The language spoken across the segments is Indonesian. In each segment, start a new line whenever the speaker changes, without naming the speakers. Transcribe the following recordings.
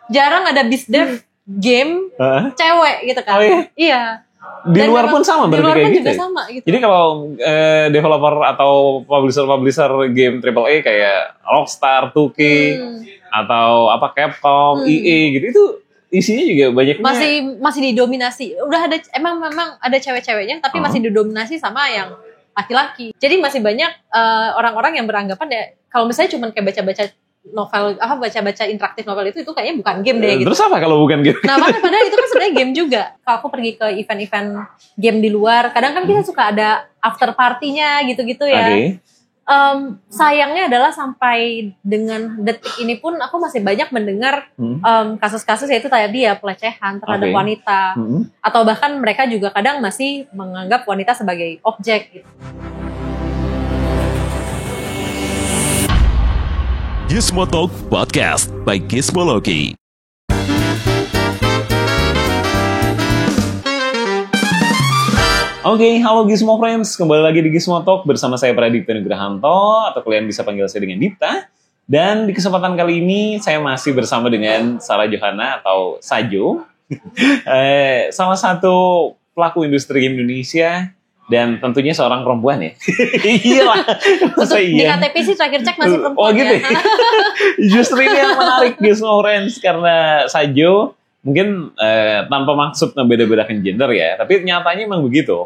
jarang ada bizdev game cewek gitu kan.
Oh, iya?
Iya.
Di luar pun sama berarti kayak gitu. Di luar pun
juga sama gitu.
Jadi kalau developer atau publisher game AAA kayak Rockstar, 2K atau apa Capcom, EA gitu, itu isinya juga banyaknya
masih didominasi. Udah ada memang ada cewek-ceweknya tapi masih didominasi sama yang laki-laki. Jadi masih banyak orang-orang yang beranggapan ya kalau misalnya cuma kayak baca-baca novel, baca-baca interaktif novel itu kayaknya bukan game deh gitu.
Terus apa kalau bukan game?
Nah, padahal itu kan sebenarnya game juga. Kalau aku pergi ke event-event game di luar, kadang kan kita suka ada after party-nya gitu-gitu ya.
Okay.
Sayangnya adalah sampai dengan detik ini pun aku masih banyak mendengar kasus-kasus yaitu tadi ya pelecehan terhadap wanita. Atau bahkan mereka juga kadang masih menganggap wanita sebagai objek gitu.
Gizmo Talk Podcast by Gizmology.
Oke, halo Gizmo Friends, kembali lagi di Gizmo Talk bersama saya Pradipta Nugrahanto, atau kalian bisa panggil saya dengan Dipta. Dan di kesempatan kali ini saya masih bersama dengan Sarah Johana atau Sajo, salah satu pelaku industri game Indonesia. Dan tentunya seorang perempuan ya. Iya lah.
Di KTP sih terakhir cek masih perempuan.
Oh gitu ya. Justru ini yang menarik Gizmo Friends. Karena Sajo mungkin tanpa maksud ngebeda-bedakan gender ya. Tapi nyatanya emang begitu.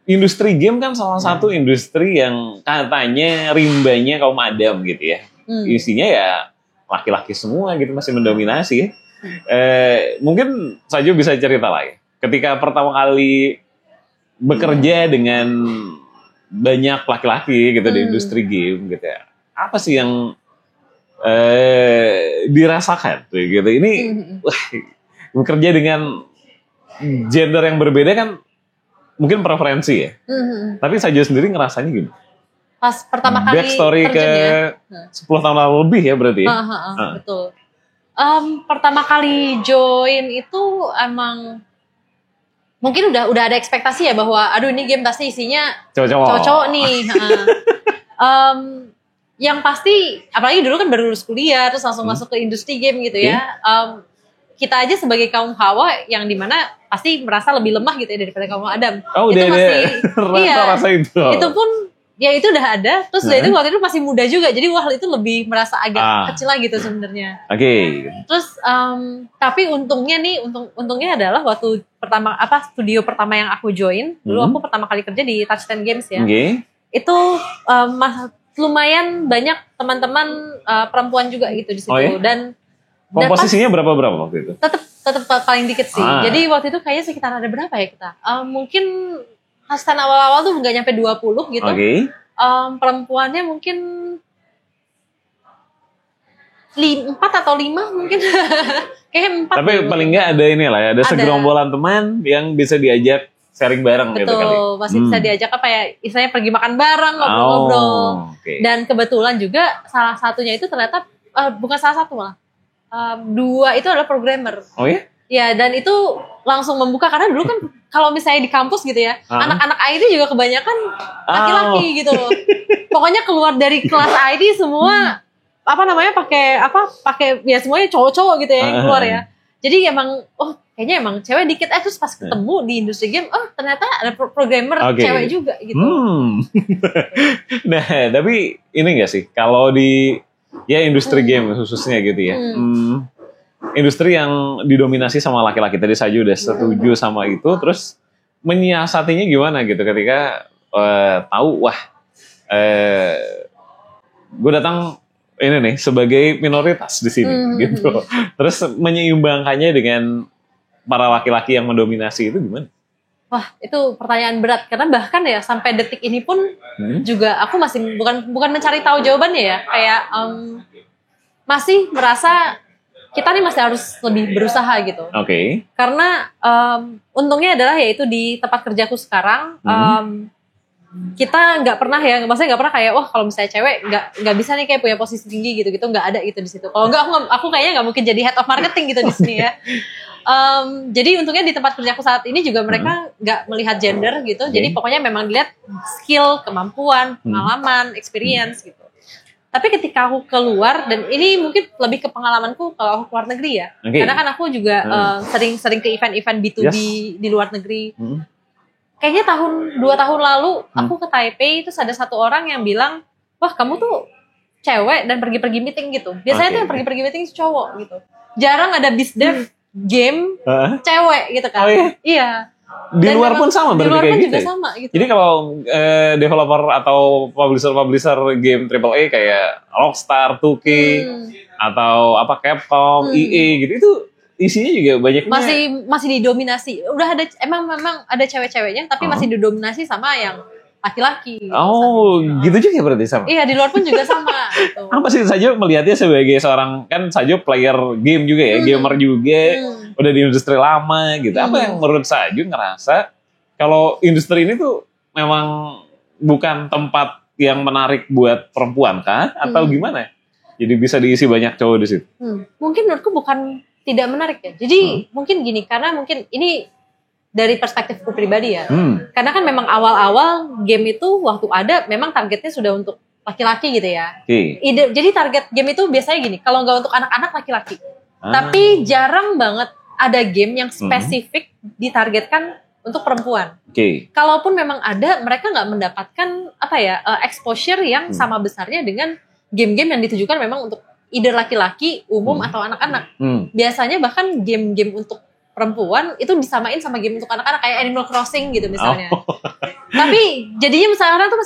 Industri game kan salah satu industri yang katanya rimbanya kaum adam gitu ya. Isinya ya laki-laki semua gitu, masih mendominasi. Mungkin Sajo bisa cerita lah ya. Ketika pertama kali bekerja dengan banyak laki-laki gitu di industri game gitu ya. Apa sih yang dirasakan tuh gitu. Ini bekerja dengan gender yang berbeda kan mungkin preferensi ya. Tapi Sajo sendiri ngerasanya gimana?
Pas pertama kali
backstory ke 10 tahun lalu lebih ya berarti ya?
Betul. Pertama kali join itu emang mungkin udah ada ekspektasi ya bahwa aduh ini game pasti isinya cowok-cowok nih. Yang pasti apalagi dulu kan baru lulus kuliah terus langsung masuk ke industri game gitu ya. Kita aja sebagai kaum Hawa yang dimana pasti merasa lebih lemah gitu ya daripada kaum Adam.
Oh,
itu
udah
masih
rasa itu.
Itu pun ya itu udah ada, terus itu waktu itu masih muda juga, jadi wah itu lebih merasa agak kecil lah gitu sebenarnya.
Oke.
Terus tapi untungnya adalah waktu studio pertama yang aku join, dulu aku pertama kali kerja di Touchstone Games ya. Itu lumayan banyak teman-teman perempuan juga gitu di situ.
Oh, ya?
Dan
komposisinya berapa waktu itu?
Tetap paling dikit sih. Jadi waktu itu kayaknya sekitar ada berapa ya kita? Mungkin Hastan awal-awal tuh nggak nyampe 20 gitu. Perempuannya mungkin 4 atau 5 mungkin. Kayaknya 4.
Tapi paling nggak ada ini lah ya, ada segerombolan teman yang bisa diajak sharing bareng.
Betul,
gitu kali.
Masih bisa diajak apa ya, istilahnya pergi makan bareng, ngobrol-ngobrol. Dan kebetulan juga salah satunya itu ternyata, bukan salah satu malah. 2 itu adalah programmer.
Oh ya?
Ya, dan itu langsung membuka, karena dulu kan kalau misalnya di kampus gitu ya, anak-anak IT juga kebanyakan laki-laki gitu loh. Pokoknya keluar dari kelas IT semua pakai ya semuanya cowok-cowok gitu ya yang keluar ya. Jadi emang kayaknya emang cewek dikit, terus pas ketemu di industri game, ternyata ada programmer cewek juga gitu.
Nah, tapi ini enggak sih kalau di industri game khususnya gitu ya. Industri yang didominasi sama laki-laki, tadi Sajo udah setuju sama itu, terus menyiasatinya gimana gitu ketika tahu gue datang ini nih sebagai minoritas di sini gitu, terus menyeimbangkannya dengan para laki-laki yang mendominasi itu gimana?
Wah, itu pertanyaan berat, karena bahkan ya sampai detik ini pun juga aku masih bukan mencari tahu jawabannya ya, kayak masih merasa kita nih masih harus lebih berusaha gitu. Karena untungnya adalah yaitu di tempat kerjaku sekarang kita nggak pernah ya, maksudnya nggak pernah kayak kalau misalnya cewek nggak bisa nih kayak punya posisi tinggi gitu nggak ada gitu di situ. Kalau nggak aku kayaknya nggak mungkin jadi head of marketing gitu di sini ya. Jadi untungnya di tempat kerjaku saat ini juga mereka nggak melihat gender gitu. Jadi pokoknya memang dilihat skill, kemampuan, pengalaman, experience gitu. Tapi ketika aku keluar, dan ini mungkin lebih ke pengalamanku kalau aku keluar negeri ya. Karena kan aku juga sering ke event-event B2B di luar negeri. Kayaknya 2 tahun lalu aku ke Taipei, terus ada satu orang yang bilang, wah kamu tuh cewek dan pergi-pergi meeting gitu. Biasanya tuh yang pergi-pergi meeting cowok gitu. Jarang ada bizdev game cewek gitu kan. Iya.
Di luar pun sama berarti kayak gitu.
Juga sama gitu.
Jadi kalau developer atau publisher game AAA kayak Rockstar, 2K atau Capcom, EA gitu, itu isinya juga banyaknya
masih didominasi. Udah ada memang ada cewek-ceweknya, tapi masih didominasi sama yang laki-laki.
Gitu juga berarti sama.
Iya, di luar pun juga sama gitu.
Apa sih Sajo melihatnya sebagai seorang, kan Sajo player game juga ya, gamer juga, udah di industri lama gitu. Apa yang menurut Sajo ngerasa kalau industri ini tuh memang bukan tempat yang menarik buat perempuan kah? Atau gimana? Jadi bisa diisi banyak cowok di situ.
Mungkin menurutku bukan tidak menarik ya. Jadi mungkin gini, karena mungkin ini dari perspektifku pribadi ya. Karena kan memang awal-awal game itu waktu ada memang targetnya sudah untuk laki-laki gitu ya. Jadi target game itu biasanya gini, kalau nggak untuk anak-anak laki-laki. Tapi jarang banget ada game yang spesifik ditargetkan untuk perempuan. Kalaupun memang ada, mereka nggak mendapatkan exposure yang sama besarnya dengan game-game yang ditujukan memang untuk either laki-laki, umum atau anak-anak. Biasanya bahkan game-game untuk perempuan itu disamain sama game untuk anak-anak kayak Animal Crossing gitu misalnya. Tapi jadinya sekarang tuh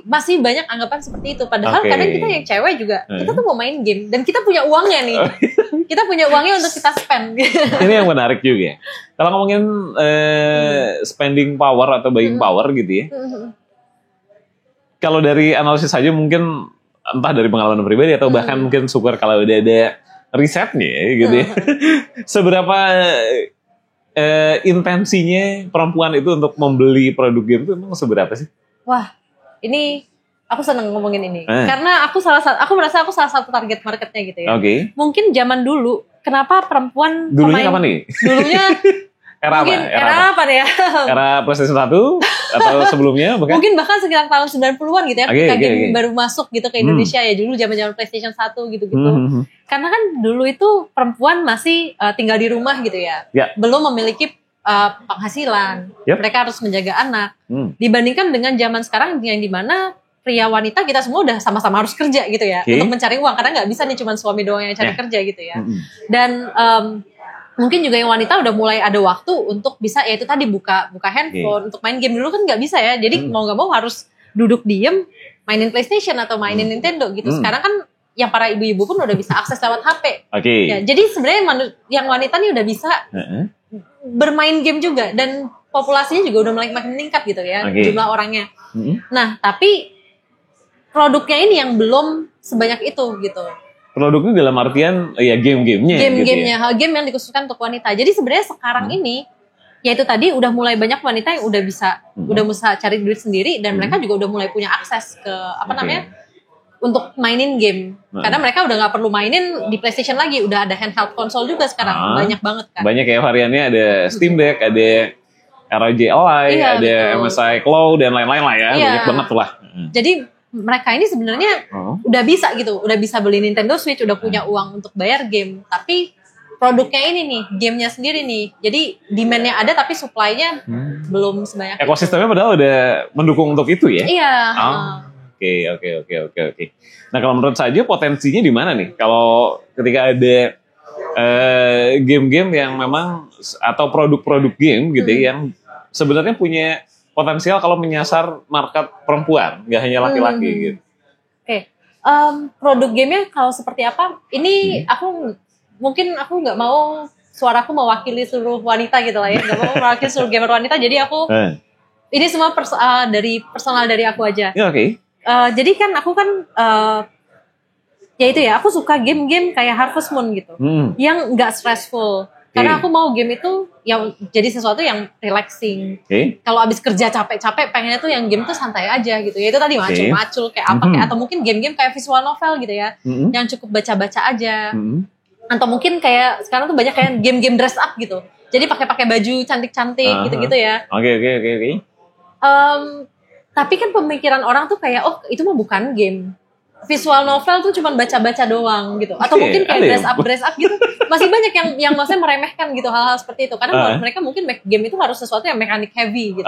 masih banyak anggapan seperti itu. Padahal kadang kita yang cewek juga kita tuh mau main game dan kita punya uangnya nih. Kita punya uangnya untuk kita spend.
Ini yang menarik juga. Kalau ngomongin spending power atau buying power gitu ya. Kalau dari analisis saja mungkin entah dari pengalaman pribadi atau bahkan mungkin syukur kalau udah ada risetnya gitu ya. Seberapa intensinya perempuan itu untuk membeli produk game itu emang seberapa sih?
Wah, ini aku seneng ngomongin ini. Karena aku merasa aku salah satu target marketnya gitu ya. Mungkin zaman dulu, kenapa perempuan
dulunya kapan nih?
Dulunya
era
mungkin
apa? Era apa
ya?
Era PlayStation 1 atau sebelumnya?
Mungkin bahkan sekitar tahun 90-an gitu ya. Ketika game baru masuk gitu ke Indonesia ya. Dulu zaman-zaman PlayStation 1 gitu-gitu. Karena kan dulu itu perempuan masih tinggal di rumah gitu ya. Belum memiliki penghasilan. Mereka harus menjaga anak. Dibandingkan dengan zaman sekarang yang dimana pria wanita kita semua udah sama-sama harus kerja gitu ya. Untuk mencari uang. Karena gak bisa nih cuma suami doang yang cari kerja gitu ya. Dan mungkin juga yang wanita udah mulai ada waktu untuk bisa ya itu tadi buka handphone untuk main game. Dulu kan nggak bisa ya, jadi mau nggak mau harus duduk diem mainin PlayStation atau mainin Nintendo gitu. Sekarang kan yang para ibu-ibu pun udah bisa akses lewat HP. Ya, jadi sebenarnya yang wanita nih udah bisa bermain game juga dan populasinya juga udah mulai makin meningkat gitu ya jumlah orangnya. Nah tapi produknya ini yang belum sebanyak itu gitu.
Produknya dalam artian ya game-gamenya
gitu
ya?
Game yang dikhususkan untuk wanita. Jadi sebenarnya sekarang ini ya itu tadi udah mulai banyak wanita yang udah bisa cari duit sendiri dan mereka juga udah mulai punya akses ke untuk mainin game. Karena mereka udah nggak perlu mainin di PlayStation lagi, udah ada handheld console juga sekarang. Banyak banget kan.
Banyak ya variannya, ada Steam Deck, ada ROG Ally, ada MSI Cloud dan lain-lain lah ya. Banyak banget lah.
Jadi mereka ini sebenarnya udah bisa beli Nintendo Switch, udah punya uang untuk bayar game, tapi produknya ini nih, gamenya sendiri nih, jadi demand-nya ada tapi supply-nya belum sebanyak
ekosistemnya padahal udah mendukung untuk itu ya?
Iya.
Oke. Nah kalau menurut saja potensinya di mana nih? Kalau ketika ada game-game yang memang atau produk-produk game gitu yang sebenarnya punya potensial kalau menyasar market perempuan, nggak hanya laki-laki gitu.
Produk gamenya kalau seperti apa? Ini aku nggak mau suaraku mewakili seluruh wanita gitu lah ya, nggak mau mewakili seluruh gamer wanita. Jadi aku ini semua dari personal dari aku aja. Jadi kan aku kan ya itu ya, aku suka game-game kayak Harvest Moon gitu, yang nggak stressful. Karena aku mau game itu yang jadi sesuatu yang relaxing. Kalau abis kerja capek-capek, pengennya tuh yang game tuh santai aja gitu. Ya itu tadi macul-macul kayak apa kayak, atau mungkin game-game kayak visual novel gitu ya, yang cukup baca-baca aja. Atau mungkin kayak sekarang tuh banyak kayak game-game dress up gitu. Jadi pakai baju cantik-cantik gitu-gitu ya.
Oke.
Tapi kan pemikiran orang tuh kayak itu mah bukan game. visual novel tuh cuma baca-baca doang gitu, atau
Oke,
mungkin kayak
ada ya?
dress up gitu. Masih banyak yang maksudnya meremehkan gitu hal-hal seperti itu, karena buat mereka mungkin game itu harus sesuatu yang mekanik heavy gitu,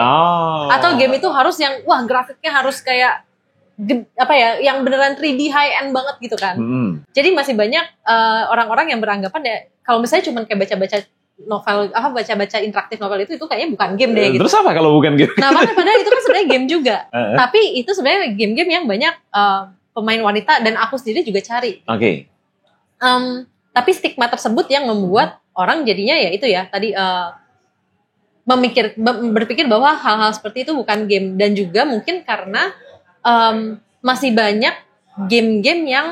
atau game itu harus yang wah grafiknya harus kayak apa ya, yang beneran 3D high end banget gitu kan. Jadi masih banyak orang-orang yang beranggapan ya kalau misalnya cuma kayak baca-baca novel, baca-baca interaktif novel itu kayaknya bukan game deh gitu.
Terus apa kalau bukan game?
Nah, padahal itu kan sebenarnya game juga. Tapi itu sebenarnya game-game yang banyak pemain wanita dan aku sendiri juga cari.
Oke.
Tapi stigma tersebut yang membuat orang jadinya ya itu ya tadi berpikir bahwa hal-hal seperti itu bukan game, dan juga mungkin karena masih banyak game-game yang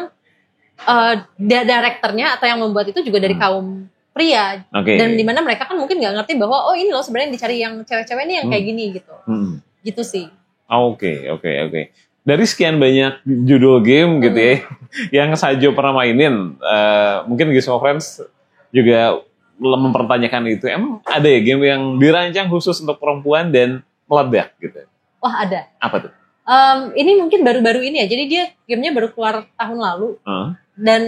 direkturnya atau yang membuat itu juga dari kaum pria, dan dimana mereka kan mungkin nggak ngerti bahwa ini loh sebenarnya yang dicari yang cewek-cewek ini yang kayak gini gitu. Gitu sih.
Oke. Dari sekian banyak judul game gitu ya, yang Sajo pernah mainin, mungkin Gizmo Friends juga mempertanyakan itu. Emang ada ya game yang dirancang khusus untuk perempuan dan meledak gitu?
Wah, ada.
Apa tuh?
Ini mungkin baru-baru ini ya, jadi dia gamenya baru keluar tahun lalu, dan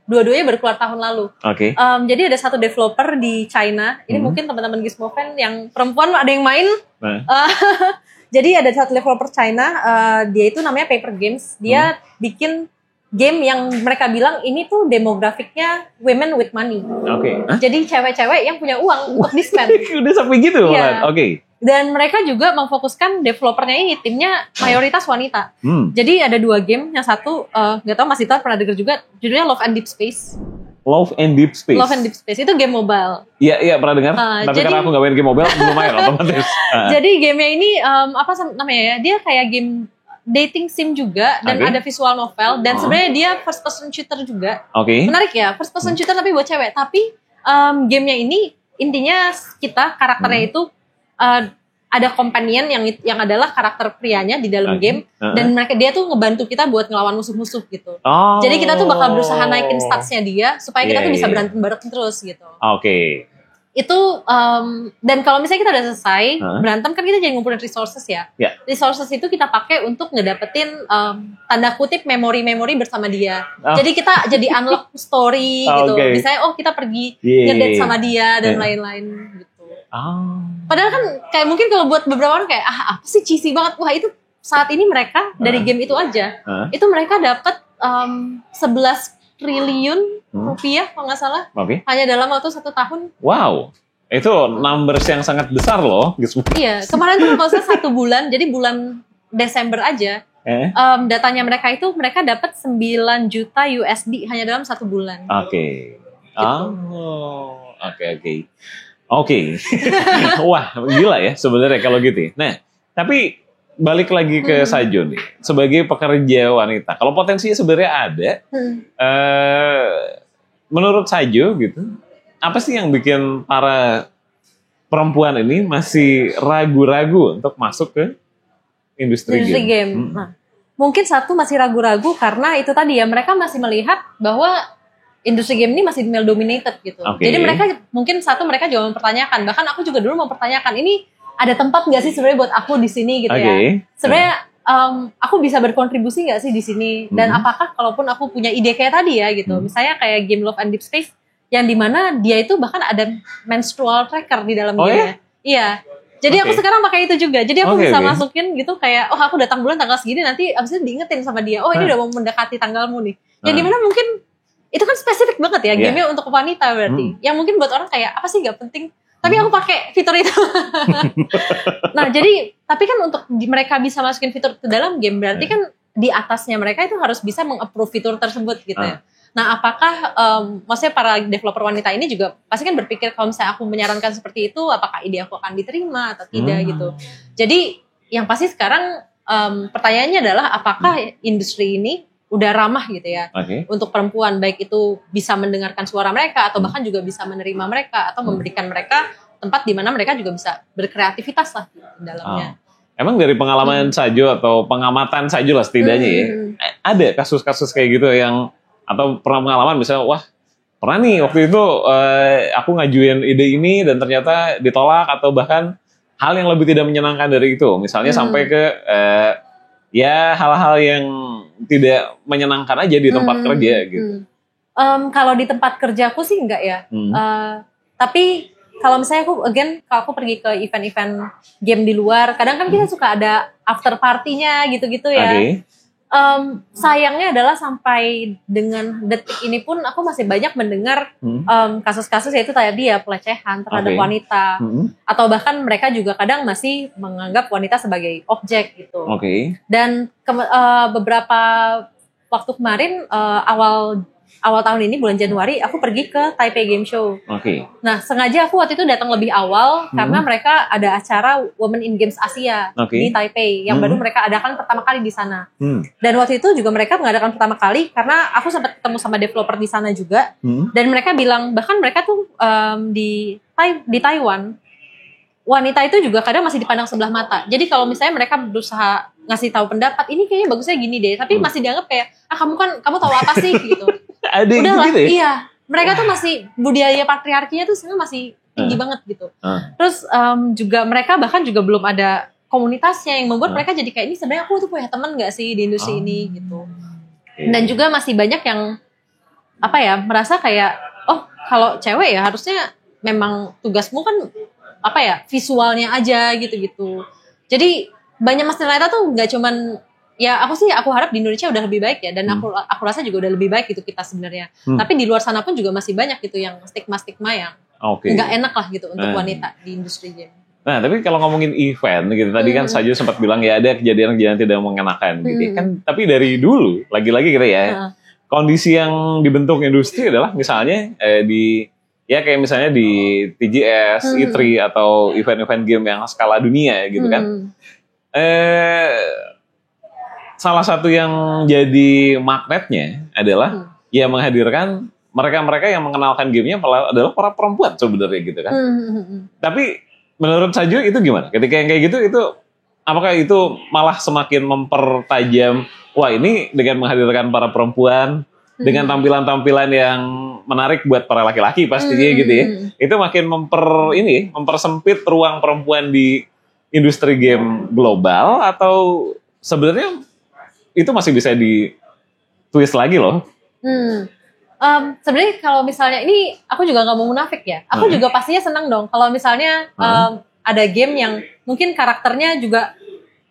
dua-duanya baru keluar tahun lalu.
Oke.
Jadi ada satu developer di China, ini mungkin teman-teman Gizmo Friends yang perempuan ada yang main. Jadi ada satu developer China, dia itu namanya Paper Games. Dia bikin game yang mereka bilang ini tuh demografiknya women with money.
Oke.
Jadi cewek-cewek yang punya uang untuk di-spend.
Udah sampai gitu
Iya.
Oke.
Dan mereka juga memfokuskan developernya ini, timnya mayoritas wanita. Jadi ada 2 game, yang satu nggak tahu Mas Dita pernah denger juga, judulnya Love and Deep Space.
Love and Deep Space.
Love and Deep Space itu game mobile.
Iya pernah dengar. Tapi karena aku nggak main game mobile, belum main otomatis.
Jadi gamenya ini apa namanya ya? Dia kayak game dating sim juga, dan ada visual novel, dan sebenarnya dia first person shooter juga. Menarik ya, first person shooter tapi buat cewek. Tapi gamenya ini intinya kita karakternya itu ada companion yang adalah karakter prianya di dalam game, dan dia tuh ngebantu kita buat ngelawan musuh-musuh gitu. Jadi kita tuh bakal berusaha naikin statsnya dia supaya kita tuh bisa berantem bareng terus gitu. Itu dan kalau misalnya kita udah selesai berantem kan kita jadi ngumpulin resources ya. Resources itu kita pakai untuk ngedapetin tanda kutip memori-memori bersama dia. Jadi kita jadi unlock story gitu. Misalnya kita pergi ngedate sama dia dan lain-lain gitu. Padahal kan kayak mungkin kalau buat beberapa orang kayak apa sih cheesy banget. Wah, itu saat ini mereka dari game itu aja itu mereka dapat 11 triliun rupiah kalau nggak salah, hanya dalam waktu 1 tahun.
Wow, itu numbers yang sangat besar loh.
Iya, kemarin tuh kalau saya 1 bulan, jadi bulan Desember aja, datanya mereka dapat 9 juta USD hanya dalam 1 bulan.
Oke. Wah, gila ya sebenarnya kalau gitu. Nah, tapi balik lagi ke Sajo nih, sebagai pekerja wanita. Kalau potensinya sebenarnya ada, menurut Sajo gitu, apa sih yang bikin para perempuan ini masih ragu-ragu untuk masuk ke industri game?
Nah, mungkin satu masih ragu-ragu karena itu tadi ya, mereka masih melihat bahwa industri game ini masih male dominated gitu. Jadi mereka juga mempertanyakan, bahkan aku juga dulu mempertanyakan, ini ada tempat nggak sih sebenarnya buat aku di sini gitu ya. Sebenarnya aku bisa berkontribusi nggak sih di sini, dan apakah kalaupun aku punya ide kayak tadi ya gitu, misalnya kayak game Love and Deep Space yang dimana dia itu bahkan ada menstrual tracker di dalam game-nya. Iya. Jadi aku sekarang pakai itu juga. Jadi aku bisa masukin gitu kayak, aku datang bulan tanggal segini, nanti abis itu diingetin sama dia, ini udah mau mendekati tanggalmu nih. Yang dimana mungkin itu kan spesifik banget ya, game-nya untuk wanita berarti. Yang mungkin buat orang kayak, apa sih gak penting. Tapi aku pakai fitur itu. Nah, jadi, tapi kan untuk mereka bisa masukin fitur ke dalam game, berarti kan di atasnya mereka itu harus bisa meng-approve fitur tersebut gitu ya. Nah, apakah, maksudnya para developer wanita ini juga pasti kan berpikir, kalau misalnya aku menyarankan seperti itu, apakah ide aku akan diterima atau tidak gitu. Jadi, yang pasti sekarang pertanyaannya adalah, apakah industri ini udah ramah gitu ya untuk perempuan, baik itu bisa mendengarkan suara mereka atau bahkan juga bisa menerima mereka atau memberikan mereka tempat di mana mereka juga bisa berkreativitas lah di dalamnya.
Emang dari pengalaman Sajo atau pengamatan Sajo lah setidaknya ya, ada kasus-kasus kayak gitu yang, atau pernah pengalaman misalnya, wah pernah nih waktu itu aku ngajuin ide ini dan ternyata ditolak, atau bahkan hal yang lebih tidak menyenangkan dari itu, misalnya sampai ke ya hal-hal yang tidak menyenangkan aja di tempat kerja gitu.
Kalau di tempat kerjaku sih enggak ya. Tapi kalau misalnya kalau aku pergi ke event-event game di luar, kadang kan kita suka ada after party-nya gitu-gitu ya. Sayangnya adalah sampai dengan detik ini pun aku masih banyak mendengar kasus-kasus yaitu tadi ya pelecehan terhadap wanita, atau bahkan mereka juga kadang masih menganggap wanita sebagai objek gitu. Dan beberapa waktu kemarin awal tahun ini bulan Januari aku pergi ke Taipei Game Show. Nah sengaja aku waktu itu datang lebih awal karena mereka ada acara Women in Games Asia di Taipei yang baru mereka adakan pertama kali di sana. Dan waktu itu juga mereka mengadakan pertama kali karena aku sempat ketemu sama developer di sana juga. Dan mereka bilang bahkan mereka tuh di Taiwan wanita itu juga kadang masih dipandang sebelah mata. Jadi kalau misalnya mereka berusaha ngasih tahu pendapat, ini kayaknya bagusnya gini deh, tapi masih dianggap kayak kamu tahu apa sih gitu.
Ada gitu ya?
Iya, mereka tuh masih budaya patriarkinya tuh sebenarnya masih tinggi banget gitu. Terus juga mereka bahkan juga belum ada komunitasnya yang membuat mereka jadi kayak ini sebenarnya aku tuh punya teman nggak sih di industri ini gitu. Dan juga masih banyak yang merasa kayak kalau cewek ya harusnya memang tugasmu kan visualnya aja gitu. Jadi banyak mas ternyata tuh nggak cuman ya aku harap di Indonesia udah lebih baik ya, dan aku rasa juga udah lebih baik gitu kita sebenarnya. Tapi di luar sana pun juga masih banyak gitu yang stigma yang nggak enak lah gitu untuk wanita di industri game.
Nah tapi kalau ngomongin event gitu tadi kan Sajo sempat bilang ya ada kejadian-kejadian tidak mengenakan gitu kan. Tapi dari dulu lagi-lagi gitu ya kondisi yang dibentuk industri adalah misalnya kayak misalnya di TGS, E3 atau event-event game yang skala dunia gitu kan. Salah satu yang jadi magnetnya adalah ya menghadirkan mereka-mereka yang mengenalkan gamenya adalah para perempuan sebenarnya gitu kan. Tapi menurut Sajo itu gimana? Ketika yang kayak gitu itu apakah itu malah semakin mempertajam ini dengan menghadirkan para perempuan dengan tampilan-tampilan yang menarik buat para laki-laki pastinya gitu ya. Itu makin mempersempit ruang perempuan di industri game global atau sebenarnya itu masih bisa di twist lagi loh.
Sebenarnya kalau misalnya ini aku juga nggak mau munafik ya. Aku juga pastinya senang dong kalau misalnya ada game yang mungkin karakternya juga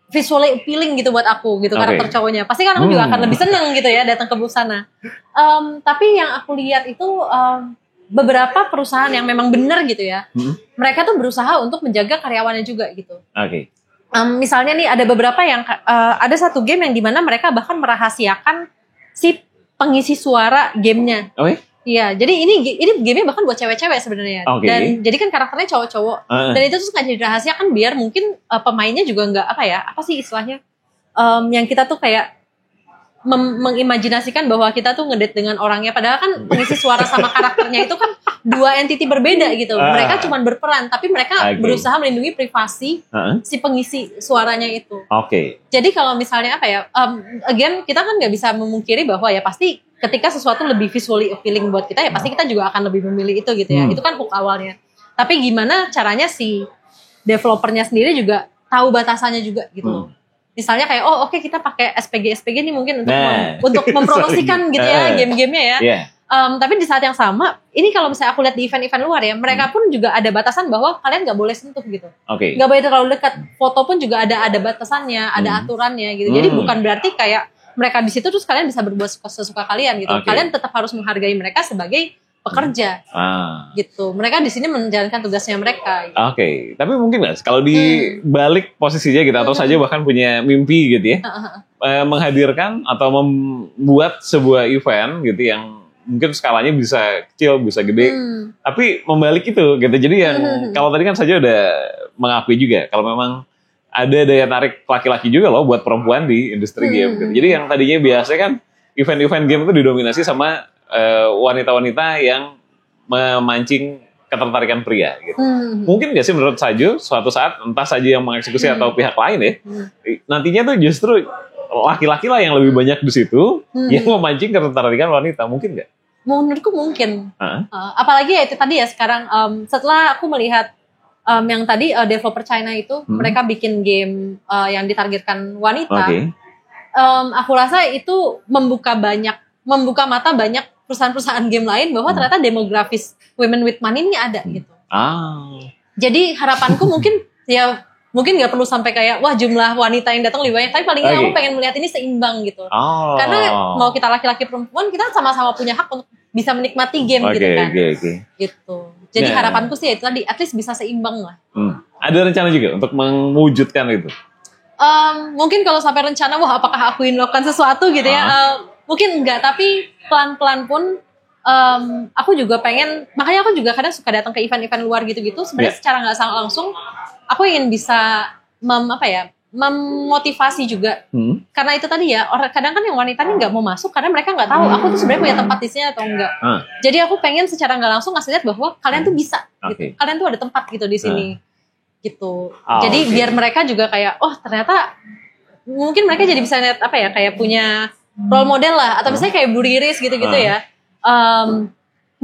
visually appealing gitu buat aku gitu karakter cowoknya. Pasti kan aku juga akan lebih seneng gitu ya datang ke busana. Tapi yang aku lihat itu beberapa perusahaan yang memang benar gitu ya. Mereka tuh berusaha untuk menjaga karyawannya juga gitu. Misalnya nih ada beberapa yang ada satu game yang dimana mereka bahkan merahasiakan si pengisi suara gamenya. Iya, jadi ini game-nya bahkan buat cewek-cewek sebenarnya. Dan jadi kan karakternya cowok-cowok. Dan itu tuh nggak jadi rahasia kan biar mungkin pemainnya juga nggak apa sih istilahnya yang kita tuh kayak mengimajinasikan bahwa kita tuh ngedate dengan orangnya, padahal kan pengisi suara sama karakternya itu kan dua entity berbeda gitu. Mereka cuma berperan, tapi mereka berusaha melindungi privasi si pengisi suaranya itu. Jadi kalau misalnya again kita kan nggak bisa memungkiri bahwa ya pasti ketika sesuatu lebih visually appealing buat kita ya pasti kita juga akan lebih memilih itu gitu ya. Itu kan hook awalnya. Tapi gimana caranya si developernya sendiri juga tahu batasannya juga gitu. Misalnya kayak oke, kita pakai SPG nih mungkin untuk mempromosikan gitu ya game-gamenya ya. Tapi di saat yang sama, ini kalau misalnya aku lihat di event-event luar ya, mereka pun juga ada batasan bahwa kalian nggak boleh sentuh gitu. Nggak boleh terlalu dekat. Foto pun juga ada batasannya, ada aturannya gitu. Jadi bukan berarti kayak mereka di situ terus kalian bisa berbuat sesuka kalian gitu. Kalian tetap harus menghargai mereka sebagai pekerja gitu. Mereka di sini menjalankan tugasnya mereka.
Tapi mungkin nggak kalau di balik posisinya gitu atau saja bahkan punya mimpi gitu ya, menghadirkan atau membuat sebuah event gitu yang mungkin skalanya bisa kecil, bisa gede, tapi membalik itu gitu. Jadi yang kalau tadi kan saja udah mengakui juga kalau memang ada daya tarik laki-laki juga loh buat perempuan di industri game gitu. Jadi yang tadinya biasanya kan event-event game itu didominasi sama wanita-wanita yang memancing ketertarikan pria gitu. Mungkin gak sih menurut Sajo suatu saat entah Sajo yang mengeksekusi atau pihak lain ya, nantinya tuh justru laki-laki lah yang lebih banyak di situ yang memancing ketertarikan wanita, mungkin gak?
Menurutku mungkin. Apalagi ya itu tadi ya sekarang setelah aku melihat yang tadi developer China itu mereka bikin game yang ditargetkan wanita. aku rasa itu membuka mata banyak perusahaan-perusahaan game lain bahwa ternyata demografis women with money ini ada gitu. Jadi harapanku mungkin nggak perlu sampai kayak wah jumlah wanita yang datang lebih banyak, tapi paling nggak aku pengen melihat ini seimbang gitu. Karena mau kita laki-laki perempuan kita sama-sama punya hak untuk bisa menikmati game gitu kan. Gitu. Jadi harapanku sih itu tadi, at least bisa seimbang lah.
Ada rencana juga untuk mewujudkan itu?
Mungkin kalau sampai rencana, wah apakah aku melakukan sesuatu gitu ya? Mungkin enggak, tapi pelan-pelan pun aku juga pengen, makanya aku juga kadang suka datang ke event-event luar gitu-gitu. Sebenarnya secara nggak langsung, aku ingin bisa memotivasi juga. Karena itu tadi ya, kadang kan yang wanita ini nggak mau masuk karena mereka nggak tahu aku tuh sebenarnya punya tempat di sini atau enggak. Jadi aku pengen secara nggak langsung ngasih lihat bahwa kalian tuh bisa, gitu. Kalian tuh ada tempat gitu di sini, gitu. Jadi biar mereka juga kayak, oh ternyata mungkin mereka jadi bisa lihat kayak punya role model lah, atau misalnya kayak Bu Riris gitu-gitu ya.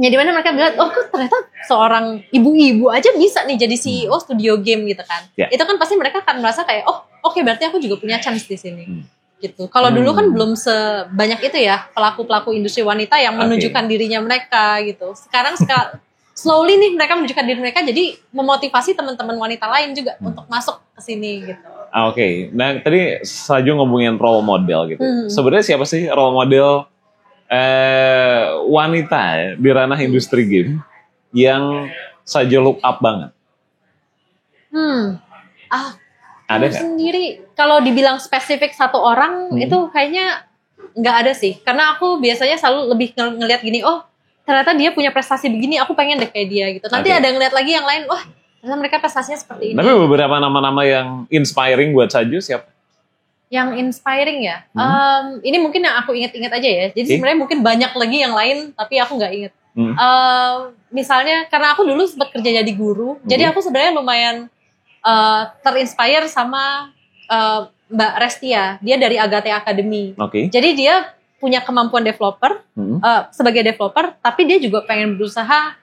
Ya dimana mereka bilang, oh kok ternyata seorang ibu-ibu aja bisa nih jadi CEO studio game gitu kan. Itu kan pasti mereka akan merasa kayak, oh oke, berarti aku juga punya chance di sini. Gitu. Kalau dulu kan belum sebanyak itu ya pelaku-pelaku industri wanita yang menunjukkan dirinya mereka gitu. Sekarang slowly nih mereka menunjukkan diri mereka, jadi memotivasi teman-teman wanita lain juga untuk masuk ke sini gitu.
Nah tadi Saju ngomongin role model gitu. Sebenarnya siapa sih role model wanita di ranah industri game yang Saju look up banget? Ada nggak?
Sendiri kalau dibilang spesifik satu orang itu kayaknya nggak ada sih, karena aku biasanya selalu lebih ngelihat gini, oh ternyata dia punya prestasi begini, aku pengen deh kayak dia gitu. Nanti ada ngeliat lagi yang lain, wah ternyata mereka prestasinya seperti ini. Tapi
beberapa nama-nama yang inspiring buat Saju siapa?
Yang inspiring ya? Ini mungkin yang aku inget-inget aja ya. Jadi sebenarnya mungkin banyak lagi yang lain, tapi aku nggak inget. Misalnya karena aku dulu sempat kerja jadi guru, jadi aku sebenarnya lumayan terinspire sama Mbak Restia. Dia dari Agate Academy. Jadi dia punya kemampuan developer sebagai developer, tapi dia juga pengen berusaha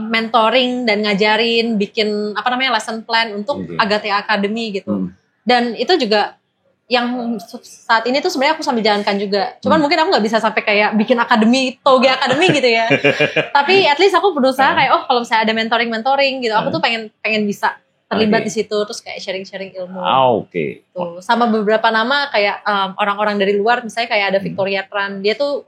mentoring dan ngajarin, bikin lesson plan untuk Agate Academy gitu. Dan itu juga yang saat ini tuh sebenarnya aku sambil jalankan juga. Cuman mungkin aku nggak bisa sampai kayak bikin akademi, Toge Academy gitu ya. Tapi at least aku berusaha kayak, oh kalau misalnya ada mentoring gitu, aku tuh pengen bisa terlibat di situ, terus kayak sharing ilmu. Tuh, sama beberapa nama kayak orang-orang dari luar, misalnya kayak ada Victoria Tran, dia tuh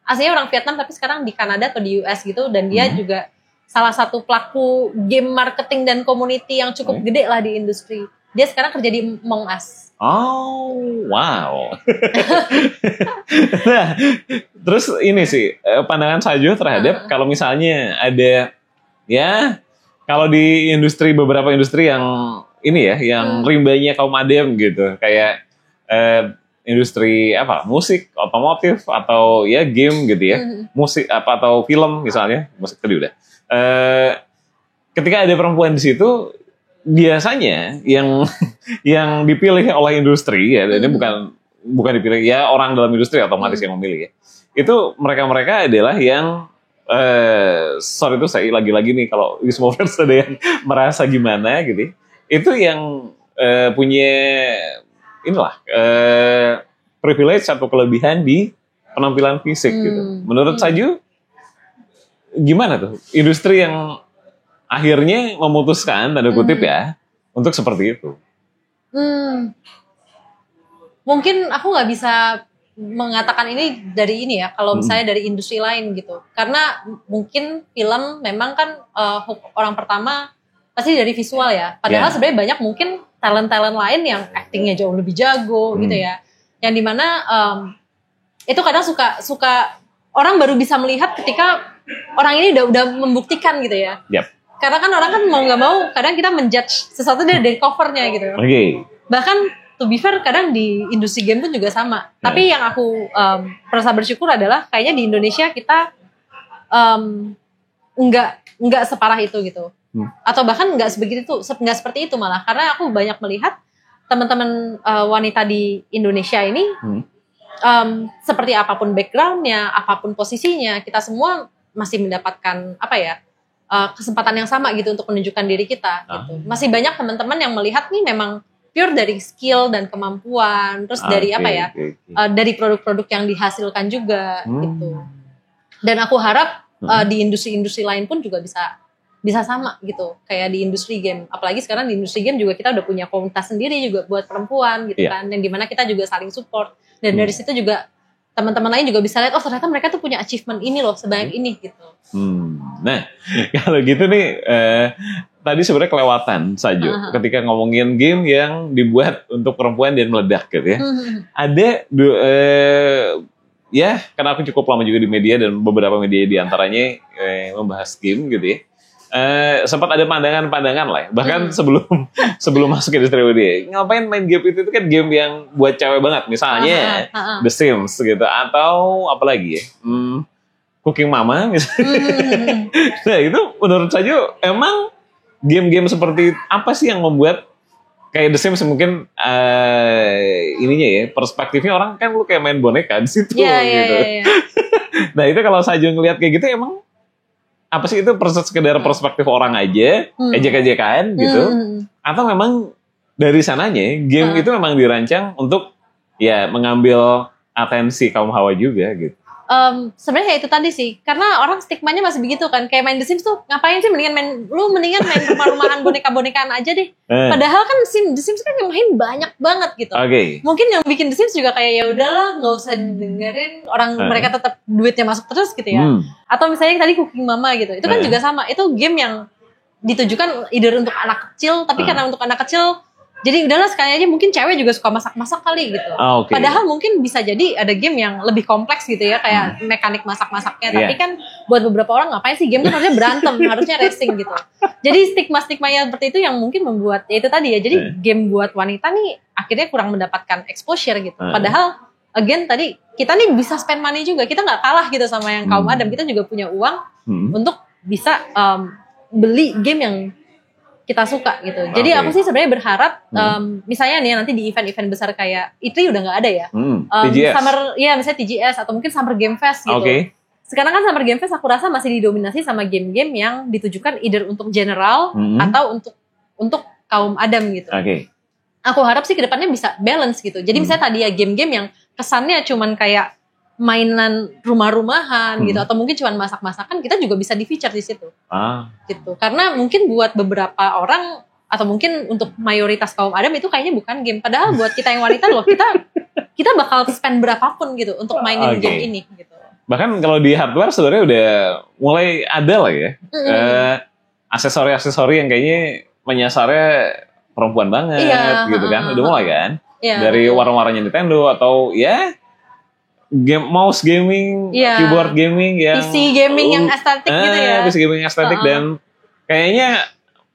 aslinya orang Vietnam tapi sekarang di Kanada atau di US gitu, dan dia juga salah satu pelaku game marketing dan community yang cukup gede lah di industri. Dia sekarang kerja di Among Us.
Wow. Nah, terus ini sih pandangan Saju terhadap kalau misalnya ada kalau di beberapa industri yang ini ya, yang rimbanya kaum adem gitu, kayak industri musik, otomotif atau ya game gitu ya, musik atau film misalnya, musik tadi udah. Ketika ada perempuan di situ, biasanya yang dipilih oleh industri ya, ini bukan dipilih ya orang dalam industri otomatis yang memilih ya. Itu mereka adalah yang sorry itu saya lagi-lagi nih kalau Wismovers ada yang merasa gimana gitu. Itu yang punya privilege atau kelebihan di penampilan fisik gitu. Menurut Saju gimana tuh industri yang akhirnya memutuskan tanda kutip ya untuk seperti itu?
Mungkin aku nggak bisa mengatakan ini dari ini ya, kalau misalnya dari industri lain gitu, karena mungkin film memang kan orang pertama pasti dari visual ya, padahal sebenarnya banyak mungkin talent lain yang actingnya jauh lebih jago gitu ya, yang dimana itu kadang suka orang baru bisa melihat ketika orang ini udah membuktikan gitu ya. Karena kan orang kan mau nggak mau kadang kita menjudge sesuatu dari covernya gitu. Bahkan to be fair kadang di industri game pun juga sama. Tapi yang aku merasa bersyukur adalah kayaknya di Indonesia kita nggak separah itu gitu. Atau bahkan nggak seperti itu malah. Karena aku banyak melihat teman-teman wanita di Indonesia ini seperti apapun backgroundnya, apapun posisinya, kita semua masih mendapatkan kesempatan yang sama gitu untuk menunjukkan diri kita gitu. Masih banyak teman-teman yang melihat nih memang pure dari skill dan kemampuan, terus dari dari produk-produk yang dihasilkan juga gitu. Dan aku harap di industri-industri lain pun juga bisa sama gitu, kayak di industri game. Apalagi sekarang di industri game juga kita udah punya komunitas sendiri juga buat perempuan gitu kan, yang dimana kita juga saling support. Dan dari situ juga teman-teman lain juga bisa lihat, oh ternyata mereka tuh punya achievement ini loh, sebanyak ini gitu.
Nah, kalau gitu nih, tadi sebenarnya kelewatan Sajo ketika ngomongin game yang dibuat untuk perempuan dan meledak gitu ya. Ada ya, karena aku cukup lama juga di media dan beberapa media diantaranya membahas game gitu ya. Sempat ada pandangan-pandangan lah ya. Bahkan sebelum masuk ke industri media, ngapain main game itu kan game yang buat cewek banget, misalnya The Sims gitu, atau apa lagi ya, Cooking Mama misalnya. Nah itu menurut saya emang game-game seperti apa sih yang membuat kayak The Sims mungkin ininya ya, perspektifnya orang kan lu kayak main boneka di situ gitu. Nah itu kalau Sajo ngelihat kayak gitu emang apa sih itu sekedar perspektif orang aja, ejek-ejekan gitu, atau memang dari sananya game itu memang dirancang untuk ya mengambil atensi kaum hawa juga gitu.
Sebenarnya itu tadi sih, karena orang stigmanya masih begitu kan, kayak main The Sims tuh ngapain sih, mendingan main rumah-rumahan boneka-bonekaan aja deh. Padahal kan The Sims kan yang main banyak banget gitu. Mungkin yang bikin The Sims juga kayak ya udahlah, nggak usah dengerin orang, mereka tetap duitnya masuk terus gitu ya. Atau misalnya tadi Cooking Mama gitu, itu kan juga sama, itu game yang ditujukan either untuk anak kecil, tapi karena untuk anak kecil jadi udahlah sekali aja, mungkin cewek juga suka masak-masak kali gitu. Padahal mungkin bisa jadi ada game yang lebih kompleks gitu ya, kayak mekanik masak-masaknya. Tapi kan buat beberapa orang ngapain sih, game kan harusnya berantem, harusnya racing gitu. Jadi stigma-stigma yang seperti itu yang mungkin membuat, ya itu tadi ya, jadi game buat wanita nih akhirnya kurang mendapatkan exposure gitu. Padahal again tadi, kita nih bisa spend money juga, kita gak kalah gitu sama yang kaum Adam, kita juga punya uang untuk bisa beli game yang kita suka gitu. Jadi aku sih sebenarnya berharap misalnya nih nanti di event-event besar kayak itu udah nggak ada ya.
TGS.
Misalnya TGS atau mungkin Summer Game Fest gitu. Sekarang kan Summer Game Fest aku rasa masih didominasi sama game-game yang ditujukan either untuk general atau untuk kaum Adam gitu. Aku harap sih kedepannya bisa balance gitu. Jadi misalnya tadi ya game-game yang kesannya cuman kayak mainan rumah-rumahan gitu, atau mungkin cuma masak-masakan, kita juga bisa di-feature di situ. Gitu. Karena mungkin buat beberapa orang atau mungkin untuk mayoritas kaum Adam itu kayaknya bukan game. Padahal buat kita yang wanita loh, kita bakal spend berapapun gitu untuk mainin game ini gitu.
Bahkan kalau di hardware sebenarnya udah mulai ada lah ya. Aksesori-aksesori yang kayaknya menyasarnya perempuan banget gitu kan. Udah mulai kan. Dari warna-warnanya Nintendo atau ya mouse gaming, keyboard gaming yang
PC gaming yang estetik gitu ya.
PC gaming yang estetik dan kayaknya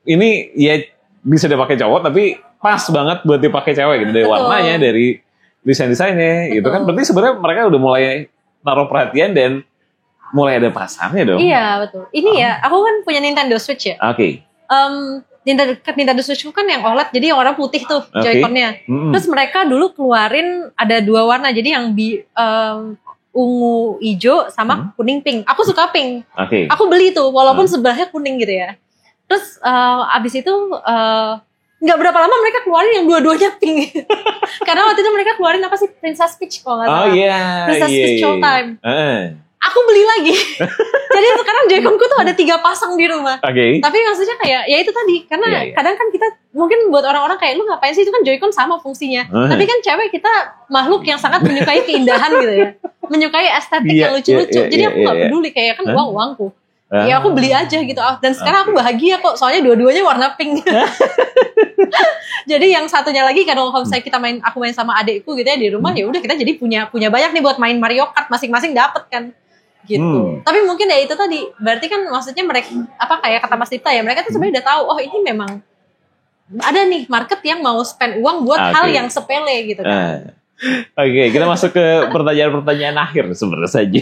ini ya bisa dipakai cowok tapi pas banget buat dipakai cewek gitu, dari warnanya, dari desain-desainnya gitu kan. Berarti sebenarnya mereka udah mulai naruh perhatian dan mulai ada pasarnya dong.
Iya, betul. Ini ya, aku kan punya Nintendo Switch ya. Nintendo Switch kan yang OLED, jadi yang warna putih tuh Joy-Con-nya. Terus mereka dulu keluarin ada 2 warna, jadi yang ungu hijau sama kuning pink. Aku suka pink. Aku beli tuh walaupun sebelahnya kuning gitu ya. Terus abis itu nggak berapa lama mereka keluarin yang dua-duanya pink. Karena waktu itu mereka keluarin apa sih, Princess Peach kalau nggak salah. Princess Peach Showtime. Aku beli lagi. Jadi sekarang Joy-Con-ku tuh ada 3 pasang di rumah. Tapi maksudnya kayak ya itu tadi, karena kadang kan kita mungkin buat orang-orang kayak lu ngapain sih, itu kan Joy-Con sama fungsinya. Tapi kan cewek kita makhluk yang sangat menyukai keindahan gitu ya. Menyukai estetik yang lucu-lucu. Jadi aku nggak peduli, kayak kan uangku. Ya aku beli aja gitu. Dan sekarang aku bahagia kok, soalnya dua-duanya warna pink. Jadi yang satunya lagi kalau misalnya aku main sama adekku gitu ya di rumah, ya udah kita jadi punya banyak nih buat main Mario Kart, masing-masing dapet kan. Gitu. Tapi mungkin ya itu tadi, berarti kan maksudnya mereka kayak kata Mas Dipta ya, mereka tuh sebenarnya udah tahu, oh ini memang ada nih market yang mau spend uang buat hal yang sepele gitu kan.
Kita masuk ke pertanyaan-pertanyaan akhir sebenarnya saja.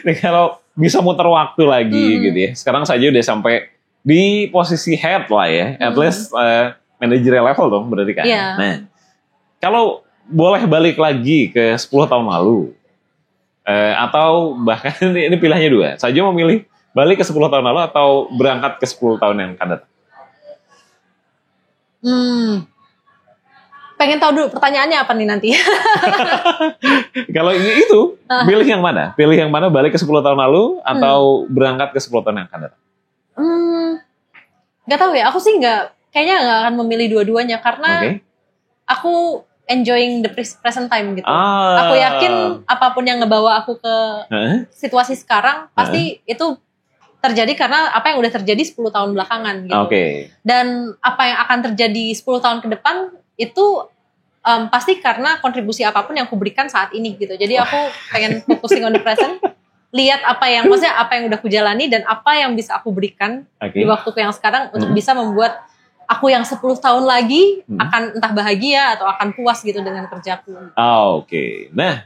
Nih kalau bisa muter waktu lagi gitu ya. Sekarang saja udah sampai di posisi head lah ya. At least managerial level dong berarti kan. Nah, kalau boleh balik lagi ke 10 tahun lalu, atau bahkan ini pilihannya 2. Saja memilih balik ke 10 tahun lalu atau berangkat ke 10 tahun yang akan datang.
Pengen tahu dulu pertanyaannya apa nih nanti.
Kalau itu, pilih yang mana? Pilih yang mana, balik ke 10 tahun lalu atau berangkat ke 10 tahun yang akan datang?
Gak tahu ya, aku sih kayaknya nggak akan memilih dua-duanya karena aku enjoying the present time gitu. Aku yakin apapun yang ngebawa aku ke situasi sekarang pasti itu terjadi karena apa yang udah terjadi 10 tahun belakangan gitu. Dan apa yang akan terjadi 10 tahun ke depan itu pasti karena kontribusi apapun yang aku berikan saat ini gitu. Jadi aku pengen focusing on the present, lihat maksudnya apa yang udah aku jalani dan apa yang bisa aku berikan di waktuku yang sekarang untuk bisa membuat aku yang 10 tahun lagi akan entah bahagia atau akan puas gitu dengan kerjaku.
Nah,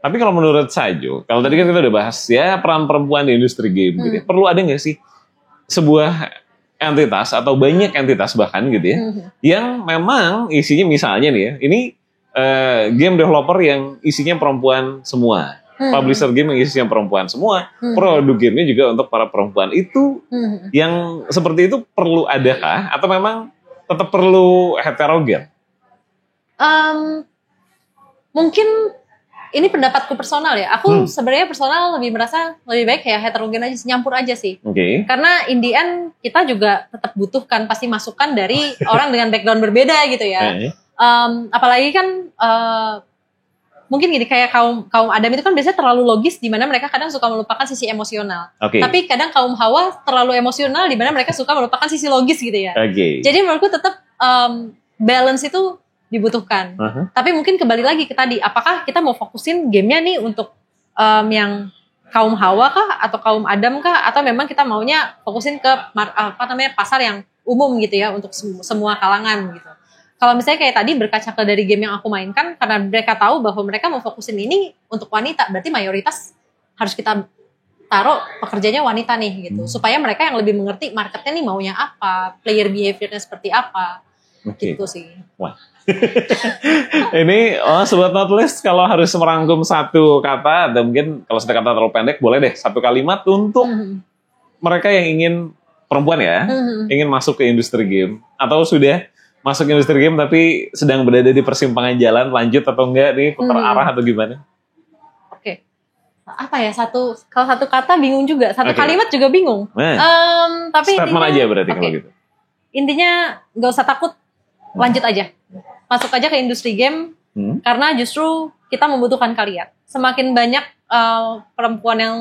tapi kalau menurut Sajo, kalau tadi kan kita udah bahas ya peran perempuan di industri game gitu ya, perlu ada nggak sih sebuah entitas atau banyak entitas bahkan gitu ya, yang memang isinya misalnya nih ya, ini game developer yang isinya perempuan semua, publisher game yang isinya perempuan semua, produk gamenya juga untuk para perempuan itu, yang seperti itu perlu adakah atau memang tetap perlu heterogen?
Mungkin ini pendapatku personal ya. Aku sebenarnya personal lebih merasa lebih baik ya heterogen aja, nyampur aja sih. Karena in the end kita juga tetap butuhkan pasti masukan dari orang dengan background berbeda gitu ya. Apalagi kan mungkin gini kayak kaum Adam itu kan biasanya terlalu logis di mana mereka kadang suka melupakan sisi emosional. Tapi kadang kaum Hawa terlalu emosional di mana mereka suka melupakan sisi logis gitu ya. Jadi menurutku tetap balance itu dibutuhkan. Tapi mungkin kembali lagi ke tadi, apakah kita mau fokusin gamenya nih untuk yang kaum Hawa kah atau kaum Adam kah, atau memang kita maunya fokusin ke pasar yang umum gitu ya untuk semua kalangan gitu. Kalau misalnya kayak tadi berkaca ke dari game yang aku mainkan, karena mereka tahu bahwa mereka mau fokusin ini untuk wanita, berarti mayoritas harus kita taruh pekerjanya wanita nih gitu, supaya mereka yang lebih mengerti marketnya nih maunya apa, player behaviornya seperti apa. Gitu sih.
Wah. Ini sobat Notlist, kalau harus merangkum satu kata atau mungkin kalau satu kata terlalu pendek boleh deh satu kalimat untuk mereka yang ingin perempuan ya, ingin masuk ke industri game atau sudah masuk ke industri game tapi sedang berada di persimpangan jalan, lanjut atau enggak nih, putar arah atau gimana?
Apa ya, kalau satu kata bingung juga, satu kalimat juga bingung. Tapi
statement aja berarti kalau gitu.
Intinya nggak usah takut, lanjut aja. Masuk aja ke industri game, karena justru kita membutuhkan kalian. Semakin banyak perempuan yang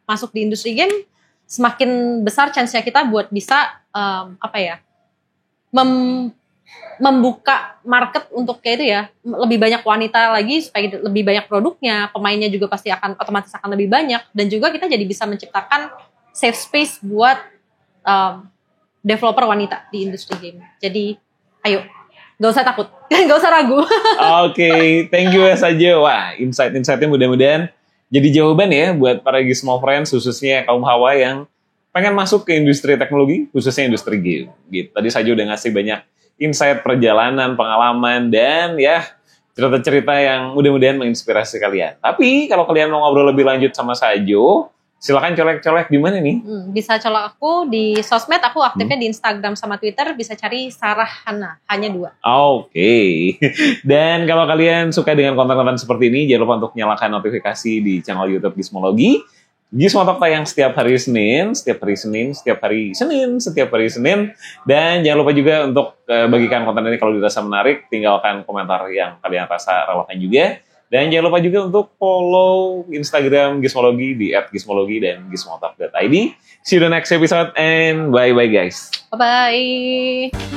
masuk di industri game, semakin besar chance-nya kita buat bisa membuka market untuk kayak itu ya, lebih banyak wanita lagi supaya lebih banyak produknya, pemainnya juga pasti otomatis akan lebih banyak, dan juga kita jadi bisa menciptakan safe space buat developer wanita di industri game. Jadi ayo, gak usah takut, gak usah ragu.
Thank you ya Sajo. Wah, insight-insightnya mudah-mudahan jadi jawaban ya buat para Gizmo Friends, khususnya kaum Hawa yang pengen masuk ke industri teknologi, khususnya industri game. Gitu. Tadi Sajo udah ngasih banyak insight perjalanan, pengalaman, dan ya cerita-cerita yang mudah-mudahan menginspirasi kalian. Tapi kalau kalian mau ngobrol lebih lanjut sama Sajo, silakan colek-colek di mana nih?
Bisa colek aku di sosmed, aku aktifnya di Instagram sama Twitter, bisa cari Sarah Hana, hanya 2.
Dan kalau kalian suka dengan konten-konten seperti ini, jangan lupa untuk nyalakan notifikasi di channel YouTube Gizmologi. Gizmo Talk tayang setiap hari Senin, dan jangan lupa juga untuk bagikan konten ini kalau dirasa menarik, tinggalkan komentar yang kalian rasa relevan juga. Dan jangan lupa juga untuk follow Instagram Gizmologi di @gizmologi dan gizmotalk.id. See you the next episode and bye-bye guys.
Bye-bye.